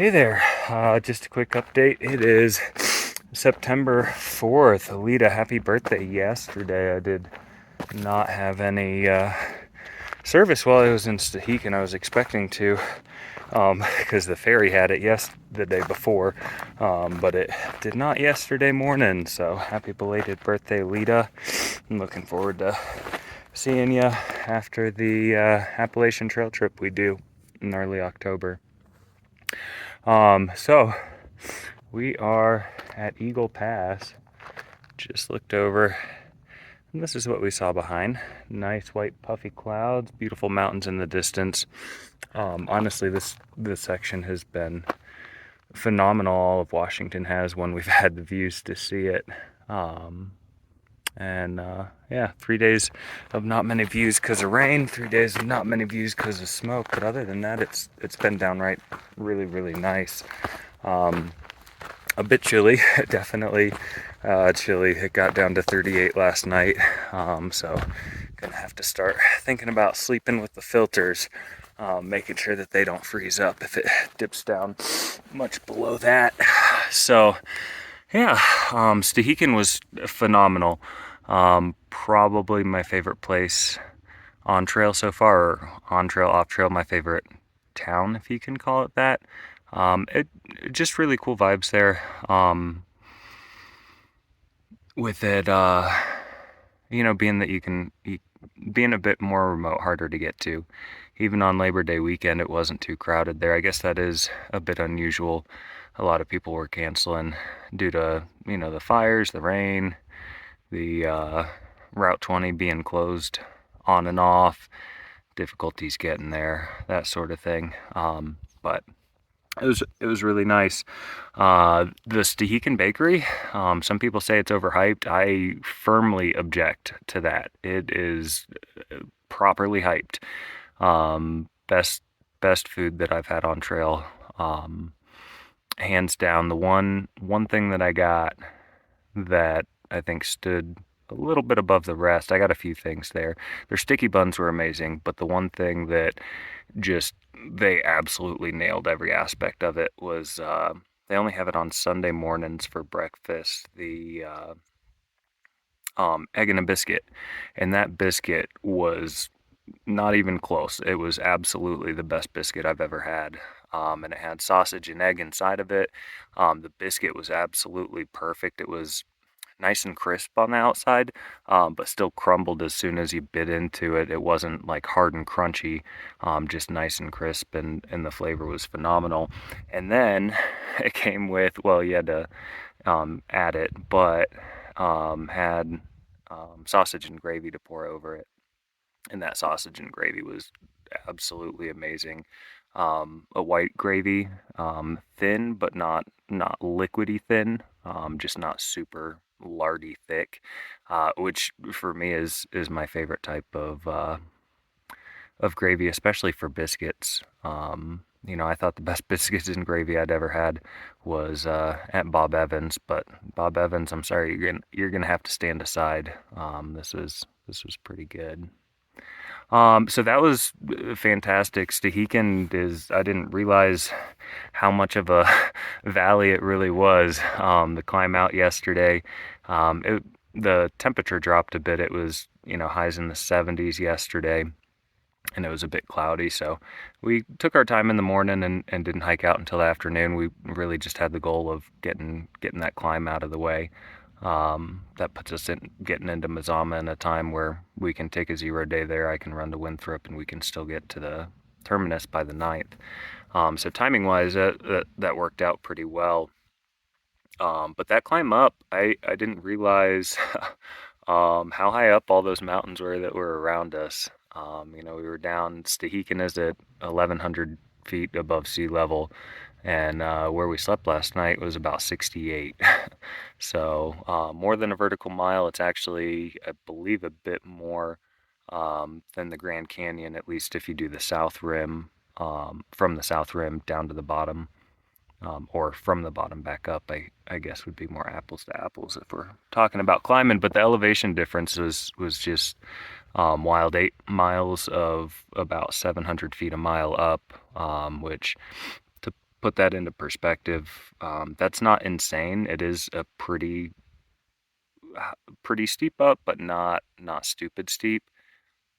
Hey there, just a quick update. It is September 4th. Alita, happy birthday yesterday. I did not have any service while I was in Stehekin. I was expecting to, because the ferry had it the day before, but it did not yesterday morning. So happy belated birthday, Alita. I'm looking forward to seeing you after the Appalachian Trail trip we do in early October. So we are at Eagle Pass. Just looked over, and this is what we saw behind. Nice white puffy clouds, beautiful mountains in the distance. Honestly, this section has been phenomenal. All of Washington has when we've had the views to see it. Yeah, 3 days of not many views because of rain, 3 days of not many views because of smoke. But other than that, it's been downright really, really nice. A bit chilly, definitely chilly. It got down to 38 last night, so gonna have to start thinking about sleeping with the filters, making sure that they don't freeze up if it dips down much below that. So yeah, Stehekin was phenomenal. Probably my favorite place on trail so far, or on trail, off trail, my favorite town, if you can call it that. It just really cool vibes there. With it, being that being a bit more remote, harder to get to. Even on Labor Day weekend, it wasn't too crowded there. I guess that is a bit unusual. A lot of people were canceling due to, the fires, the rain, the Route 20 being closed on and off, difficulties getting there, that sort of thing. But it was really nice. The Stehekin Bakery, some people say it's overhyped. I firmly object to that. It is properly hyped. Best food that I've had on trail. Hands down. The one thing that I got that I think stood a little bit above the rest. I got a few things there. Their sticky buns were amazing, but the one thing that just they absolutely nailed every aspect of it was they only have it on Sunday mornings for breakfast. The egg and a biscuit, and that biscuit was not even close. It was absolutely the best biscuit I've ever had. And it had sausage and egg inside of it. The biscuit was absolutely perfect. It was nice and crisp on the outside, but still crumbled as soon as you bit into it. It wasn't like hard and crunchy, just nice and crisp, and the flavor was phenomenal. And then it came with, well, you had to add it, but had sausage and gravy to pour over it. And that sausage and gravy was absolutely amazing. A white gravy, thin but not liquidy thin, just not super lardy thick, which for me is my favorite type of gravy, especially for biscuits. I thought the best biscuits and gravy I'd ever had was at Bob Evans, but Bob Evans, I'm sorry, you're gonna have to stand aside. This was pretty good. So that was fantastic. Stehekin I didn't realize how much of a valley it really was. The climb out yesterday, the temperature dropped a bit. It was, highs in the 70s yesterday, and it was a bit cloudy. So we took our time in the morning and didn't hike out until the afternoon. We really just had the goal of getting that climb out of the way. That puts us getting into Mazama in a time where we can take a 0 day there. I can run to Winthrop, and we can still get to the terminus by the 9th. So timing wise, that worked out pretty well. But that climb up, I didn't realize how high up all those mountains were that were around us. We were down. Stehekin is at 1,100 feet above sea level, and where we slept last night was about 68. So more than a vertical mile. It's actually, I believe, a bit more than the Grand Canyon, at least if you do the south rim, from the south rim down to the bottom, or from the bottom back up, I guess would be more apples to apples if we're talking about climbing. But the elevation difference was just wild. 8 miles of about 700 feet a mile up, which to put that into perspective, that's not insane. It is a pretty steep up, but not stupid steep.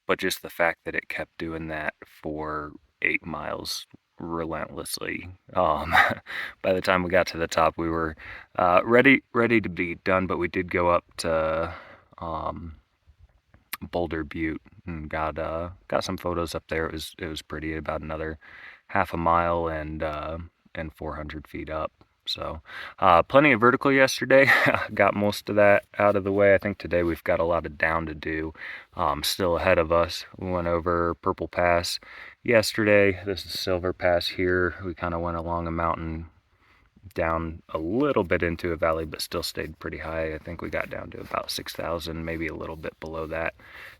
But just the fact that it kept doing that for 8 miles relentlessly. By the time we got to the top, we were ready to be done, but we did go up to um, Boulder Butte and got some photos up there. It was pretty, about another half a mile and 400 feet up. So plenty of vertical yesterday. Got most of that out of the way. I think today we've got a lot of down to do still ahead of us. We went over Purple Pass yesterday. This is Silver Pass here. We kind of went along a mountain down a little bit into a valley, but still stayed pretty high. I think we got down to about 6,000, maybe a little bit below that,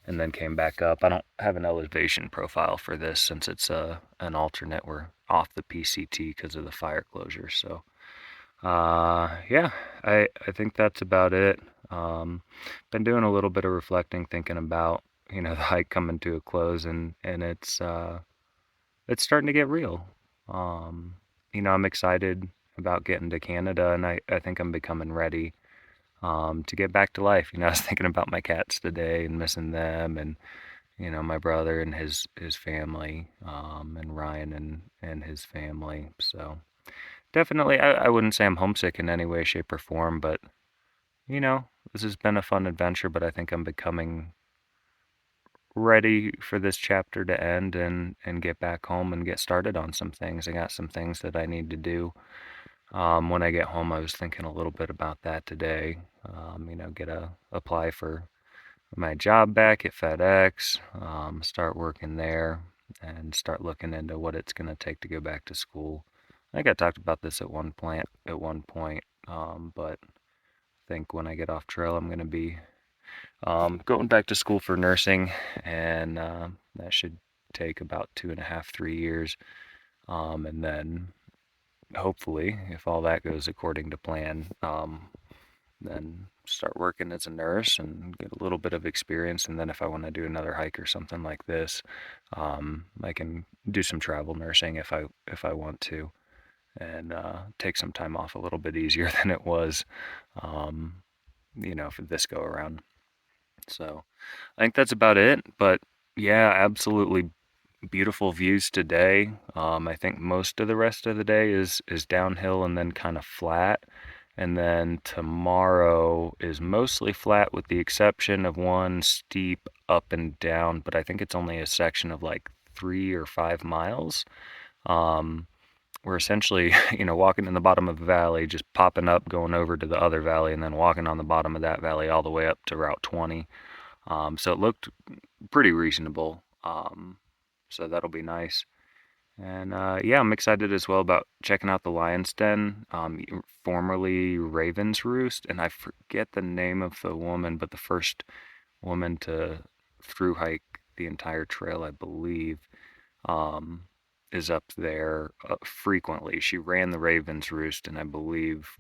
and then came back up. I don't have an elevation profile for this since it's an alternate. We're off the PCT because of the fire closure. So yeah, I think that's about it. Been doing a little bit of reflecting, thinking about the hike coming to a close, and it's starting to get real. I'm excited about getting to Canada, and I think I'm becoming ready to get back to life. I was thinking about my cats today and missing them, and my brother and his family, and Ryan and his family. So definitely, I wouldn't say I'm homesick in any way, shape, or form, but this has been a fun adventure. But I think I'm becoming ready for this chapter to end and get back home and get started on some things. I got some things that I need to do. When I get home, I was thinking a little bit about that today. Apply for my job back at FedEx, start working there, and start looking into what it's going to take to go back to school. I think I talked about this at one point, but I think when I get off trail, I'm going to be going back to school for nursing, and that should take about 2.5, 3 years, and then hopefully, if all that goes according to plan, then start working as a nurse and get a little bit of experience. And then if I want to do another hike or something like this, I can do some travel nursing if I want to, and take some time off a little bit easier than it was, for this go around. So I think that's about it. But yeah, absolutely beautiful views today. I think most of the rest of the day is downhill and then kind of flat. And then tomorrow is mostly flat with the exception of one steep up and down, but I think it's only a section of like 3 or 5 miles. We're essentially, walking in the bottom of the valley, just popping up, going over to the other valley, and then walking on the bottom of that valley all the way up to Route 20. So it looked pretty reasonable. So that'll be nice. And yeah, I'm excited as well about checking out the Lion's Den, formerly Raven's Roost, and I forget the name of the woman, but the first woman to through hike the entire trail, I believe, is up there frequently. She ran the Raven's Roost, and I believe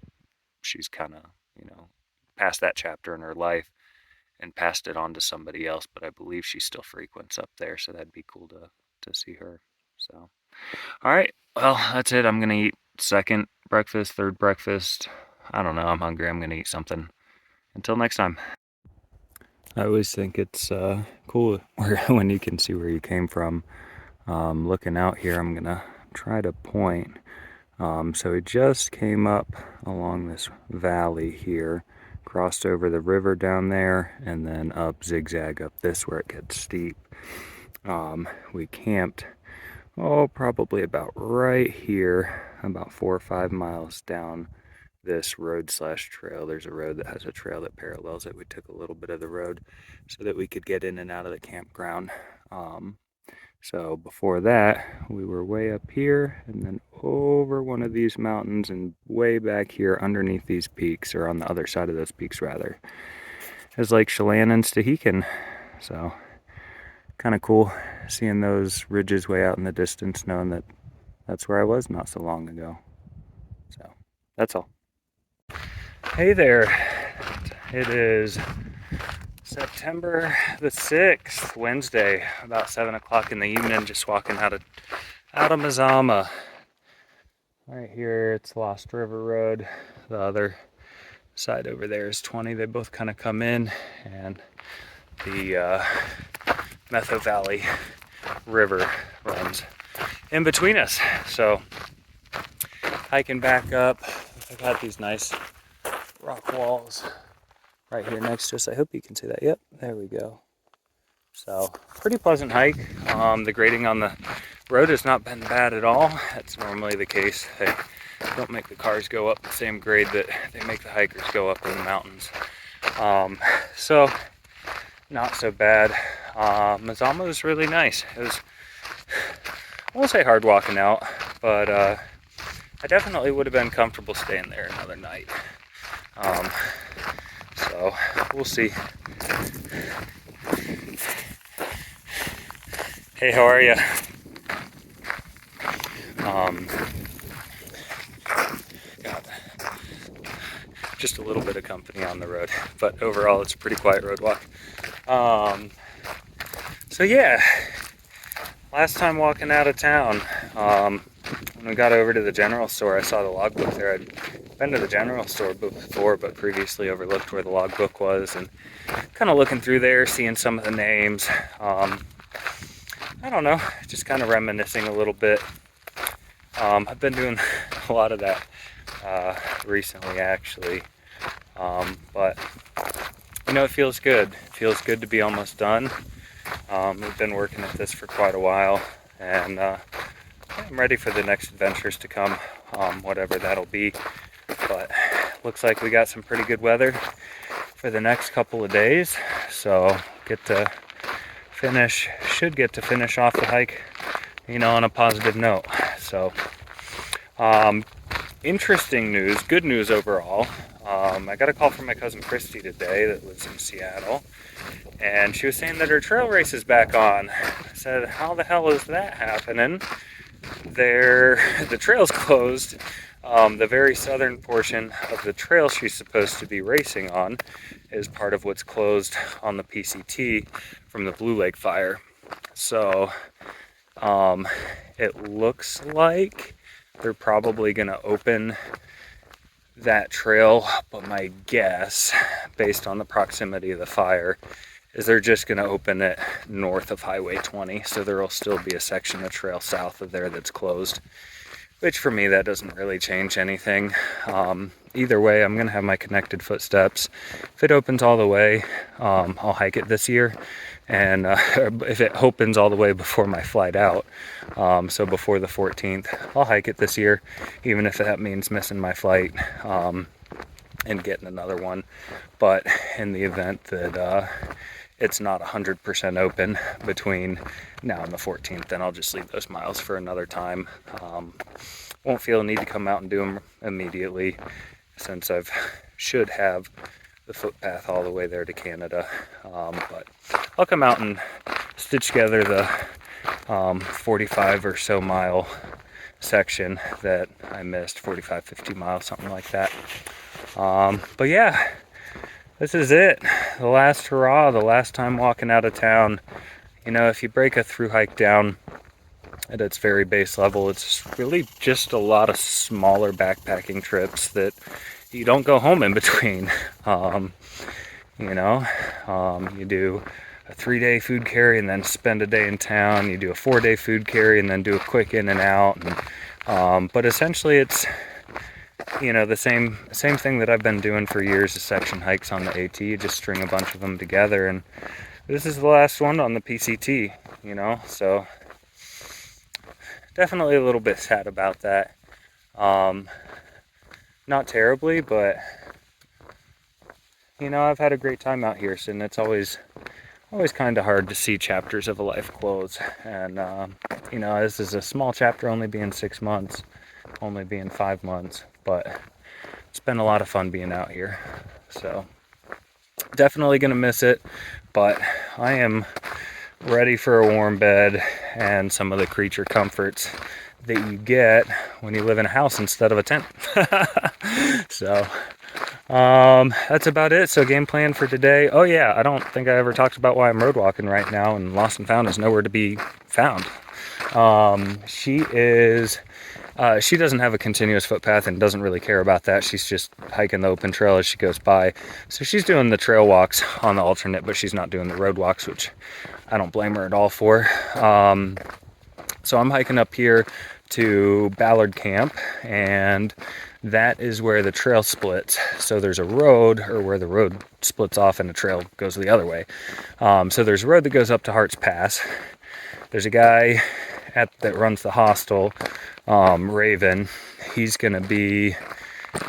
she's kind of, past that chapter in her life and passed it on to somebody else, but I believe she still frequents up there, so that'd be cool to see her. So, all right, well, that's it. I'm gonna eat second breakfast, third breakfast. I don't know. I'm hungry. I'm gonna eat something. Until next time. I always think it's cool when you can see where you came from. Looking out here, I'm gonna try to point. So we just came up along this valley here, crossed over the river down there, and then up zigzag up this where it gets steep. We camped, probably about right here, about 4 or 5 miles down this road/trail. There's a road that has a trail that parallels it. We took a little bit of the road so that we could get in and out of the campground. So before that, we were way up here and then over one of these mountains and way back here underneath these peaks, or on the other side of those peaks rather, is Lake Chelan and Stehekin. So kind of cool seeing those ridges way out in the distance, knowing that that's where I was not so long ago. So that's all. Hey there, it is September the 6th, Wednesday, about 7 o'clock in the evening, just walking out of Mazama. Right here, it's Lost River Road. The other side over there is 20. They both kind of come in, and the Metho Valley River runs in between us. So hiking back up, I've got these nice rock walls right here next to us. I hope you can see that. Yep, there we go. So pretty pleasant hike. The grading on the road has not been bad at all. That's normally the case. They don't make the cars go up the same grade that they make the hikers go up in the mountains. So not so bad. Mazama was really nice. It was, I won't say hard walking out, but I definitely would have been comfortable staying there another night. So we'll see. Hey, how are you? Got just a little bit of company on the road, but overall it's a pretty quiet road walk. So yeah, last time walking out of town, when we got over to the general store, I saw the logbook there. I'd been to the general store before, but previously overlooked where the logbook was, and kind of looking through there, seeing some of the names. I don't know, just kind of reminiscing a little bit. I've been doing a lot of that recently, actually. But, you know, it feels good. It feels good to be almost done. We've been working at this for quite a while, and I'm ready for the next adventures to come, whatever that'll be. But looks like we got some pretty good weather for the next couple of days, so should get to finish off the hike, you know, on a positive note. So interesting news, good news overall. I got a call from my cousin Christy today that lives in Seattle, and she was saying that her trail race is back on. I said, how the hell is that happening? The trail's closed. The very southern portion of the trail she's supposed to be racing on is part of what's closed on the PCT from the Blue Lake fire. So it looks like they're probably going to open that trail, but my guess, based on the proximity of the fire, is they're just going to open it north of Highway 20, so there will still be a section of trail south of there that's closed, which for me, that doesn't really change anything. Either way, I'm going to have my connected footsteps. If it opens all the way, I'll hike it this year, and if it opens all the way before my flight out, so before the 14th, I'll hike it this year, even if that means missing my flight and getting another one. But in the event that it's not 100% open between now and the 14th, then I'll just leave those miles for another time. Won't feel a need to come out and do them immediately, since should have the footpath all the way there to Canada. But I'll come out and stitch together the 45 or so mile section that I missed, 45, 50 miles, something like that. But yeah, this is it. The last hurrah, the last time walking out of town. You know, if you break a through hike down at its very base level, it's really just a lot of smaller backpacking trips that you don't go home in between. You know, you do a 3-day food carry and then spend a day in town. You do a 4-day food carry and then do a quick in and out. And, but essentially it's, you know, the same thing that I've been doing for years, is section hikes on the AT. You just string a bunch of them together, and this is the last one on the PCT, you know, so definitely a little bit sad about that. Not terribly, but, you know, I've had a great time out here, and it's always kind of hard to see chapters of a life close. And, you know, this is a small chapter, only being 6 months, only being 5 months, but it's been a lot of fun being out here. So definitely going to miss it, but I am ready for a warm bed and some of the creature comforts that you get when you live in a house instead of a tent. So that's about it. So game plan for today. Oh yeah, I don't think I ever talked about why I'm road walking right now, and Lost and Found is nowhere to be found. She is She doesn't have a continuous footpath and doesn't really care about that. She's just hiking the open trail as she goes by. So she's doing the trail walks on the alternate, but she's not doing the road walks, which I don't blame her at all for. So I'm hiking up here to Ballard Camp, and that is where the trail splits. So there's a road, or where the road splits off and the trail goes the other way. So there's a road that goes up to Hart's Pass. There's a guy that runs the hostel, Raven. He's gonna be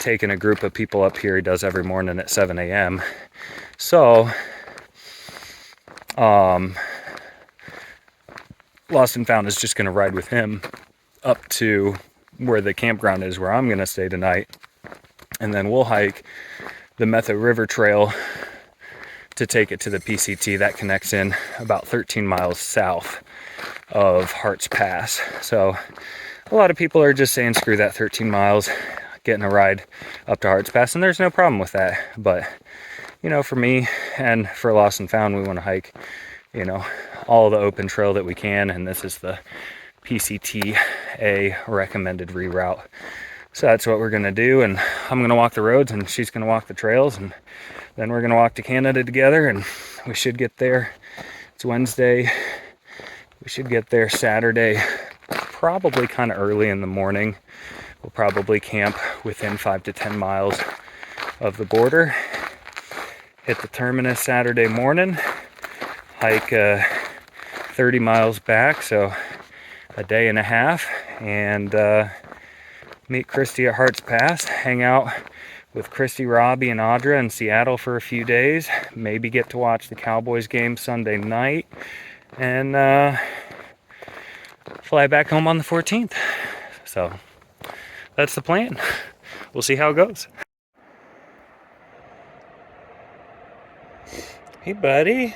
taking a group of people up here. He does every morning at 7 a.m. So Lost and Found is just gonna ride with him up to where the campground is, where I'm gonna stay tonight, and then we'll hike the Metho River Trail to take it to the PCT. That connects in about 13 miles south of Hart's Pass. So a lot of people are just saying screw that 13 miles, getting a ride up to Hart's Pass, and there's no problem with that. But you know, for me and for Lost and Found, we want to hike, you know, all the open trail that we can, and this is the PCT A recommended reroute. So that's what we're gonna do, and I'm gonna walk the roads and she's gonna walk the trails, and then we're gonna walk to Canada together, and we should get there. It's Wednesday. We should get there Saturday, probably kind of early in the morning. We'll probably camp within 5 to 10 miles of the border. Hit the terminus Saturday morning, hike 30 miles back, so a day and a half, and meet Christy at Hart's Pass, hang out with Christy, Robbie, and Audra in Seattle for a few days, maybe get to watch the Cowboys game Sunday night, and fly back home on the 14th. So that's the plan. We'll see how it goes. Hey, buddy.